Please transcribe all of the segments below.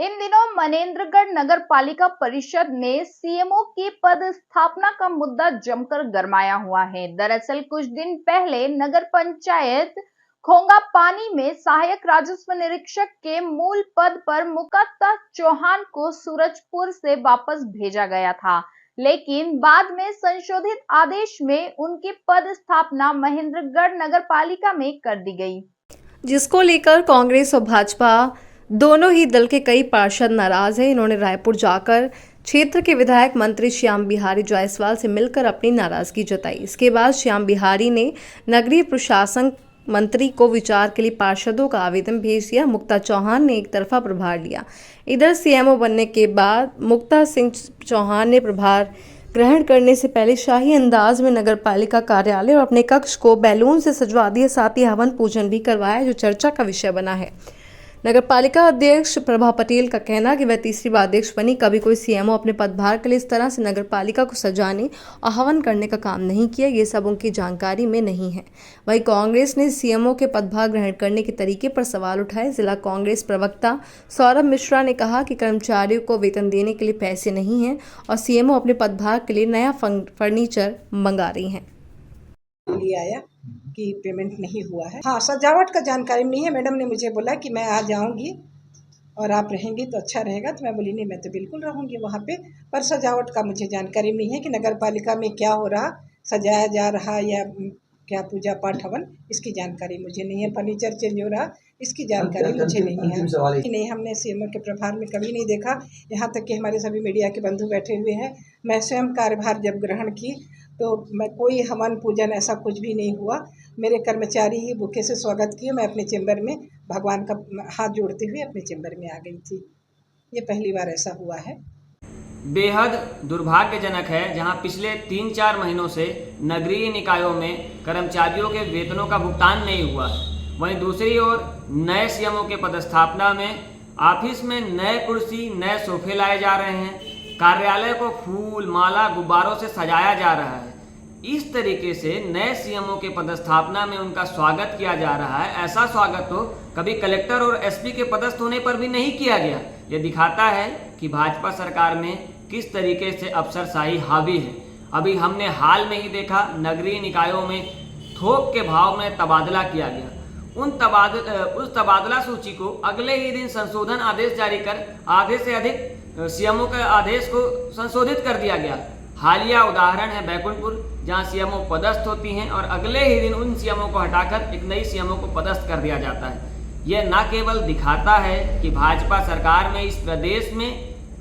इन दिनों मनेंद्रगढ़ नगर पालिका परिषद ने सीएमओ की पदस्थापना का मुद्दा जमकर गरमाया हुआ है। दरअसल कुछ दिन पहले नगर पंचायत खोंगा पानी में सहायक राजस्व निरीक्षक के मूल पद पर मुक्ता चौहान को सूरजपुर से वापस भेजा गया था, लेकिन बाद में संशोधित आदेश में उनकी पदस्थापना महेंद्रगढ़ नगर पालिका में कर दी गई, जिसको लेकर कांग्रेस और भाजपा दोनों ही दल के कई पार्षद नाराज हैं। इन्होंने रायपुर जाकर क्षेत्र के विधायक मंत्री श्याम बिहारी जायसवाल से मिलकर अपनी नाराजगी जताई। इसके बाद श्याम बिहारी ने नगरीय प्रशासन मंत्री को विचार के लिए पार्षदों का आवेदन भेज दिया। मुक्ता चौहान ने एक तरफा प्रभार लिया। इधर सीएमओ बनने के बाद मुक्ता सिंह चौहान ने प्रभार ग्रहण करने से पहले शाही अंदाज में नगर पालिका कार्यालय और अपने कक्ष को बैलून से सजवा दिया, साथ ही हवन पूजन भी करवाया, जो चर्चा का विषय बना है। नगर पालिका अध्यक्ष प्रभा पटेल का कहना कि वह तीसरी बार अध्यक्ष बनी। कभी कोई सीएमओ अपने पदभार के लिए इस तरह से नगर पालिका को सजाने और हवन करने का काम नहीं किया, ये सब उनकी जानकारी में नहीं है। वहीं कांग्रेस ने सीएमओ के पदभार ग्रहण करने के तरीके पर सवाल उठाए। जिला कांग्रेस प्रवक्ता सौरभ मिश्रा ने कहा कि कर्मचारियों को वेतन देने के लिए पैसे नहीं हैं और सीएमओ अपने पदभार के लिए नया फर्नीचर मंगा रही हैं। आया कि पेमेंट नहीं हुआ है। हाँ, सजावट का जानकारी नहीं है। मैडम ने मुझे बोला कि मैं आ जाऊंगी और आप रहेंगी तो अच्छा रहेगा, तो मैं बोली नहीं, मैं तो बिल्कुल रहूंगी वहाँ पे, पर सजावट का मुझे जानकारी नहीं है कि नगर पालिका में क्या हो रहा, सजाया जा रहा या क्या पूजा पाठ हवन, इसकी जानकारी मुझे नहीं है। फर्नीचर चेंज हो रहा, इसकी जानकारी मुझे नहीं है। नहीं, हमने सीएमओ के प्रभार में कभी नहीं देखा। यहाँ तक कि हमारे सभी मीडिया के बंधु बैठे हुए हैं। मैं स्वयं कार्यभार जब ग्रहण की तो मैं कोई हवन पूजन ऐसा कुछ भी नहीं हुआ। मेरे कर्मचारी ही बुके से स्वागत किए। मैं अपने चेंबर में भगवान का हाथ जोड़ते हुए अपने चेंबर में आ गई थी। ये पहली बार ऐसा हुआ है। बेहद दुर्भाग्यजनक है, जहां पिछले 3-4 महीनों से नगरीय निकायों में कर्मचारियों के वेतनों का भुगतान नहीं हुआ। वहीं दूसरी ओर नए सीएमओ के पदस्थापना में ऑफिस में नए कुर्सी, नए सोफे लाए जा रहे हैं, कार्यालय को फूल, माला, गुब्बारों से सजाया जा रहा है। इस तरीके से नए सीएमओ के पदस्थापना में उनका स्वागत किया जा रहा है। ऐसा स्वागत तो कभी कलेक्टर और एसपी के पदस्थ होने पर भी नहीं किया गया। यह दिखाता है कि भाजपा सरकार में किस तरीके से अफसरशाही हावी है। अभी हमने हाल में ही देखा, नगरीय निकायों में थोक के भाव में तबादला किया गया। उस तबादला सूची को अगले ही दिन संशोधन आदेश जारी कर आधे से अधिक सीएमओ के आदेश को संशोधित कर दिया गया। हालिया उदाहरण है बैकुंठपुर, जहां सीएमओ पदस्थ होती हैं और अगले ही दिन उन सीएमओ को हटाकर एक नई सीएमओ को पदस्थ कर दिया जाता है। यह न केवल दिखाता है कि भाजपा सरकार में इस प्रदेश में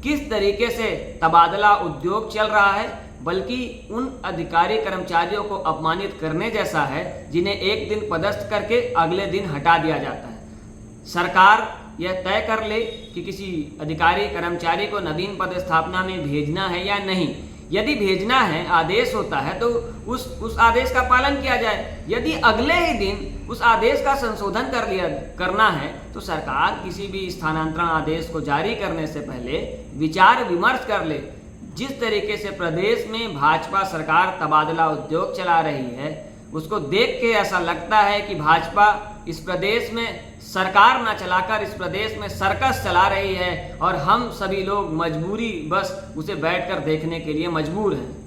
किस तरीके से तबादला उद्योग चल रहा है, बल्कि उन अधिकारी कर्मचारियों को अपमानित करने जैसा है जिन्हें एक दिन पदस्थ करके अगले दिन हटा दिया जाता है। सरकार यह तय कर ले कि किसी अधिकारी कर्मचारी को नवीन पदस्थापना में भेजना है या नहीं। यदि भेजना है, आदेश होता है तो उस आदेश का पालन किया जाए। यदि अगले ही दिन उस आदेश का संशोधन करना है तो सरकार किसी भी स्थानांतरण आदेश को जारी करने से पहले विचार विमर्श कर ले। जिस तरीके से प्रदेश में भाजपा सरकार तबादला उद्योग चला रही है, उसको देख के ऐसा लगता है कि भाजपा इस प्रदेश में सरकार न चलाकर इस प्रदेश में सर्कस चला रही है और हम सभी लोग मजबूरी बस उसे बैठकर देखने के लिए मजबूर हैं।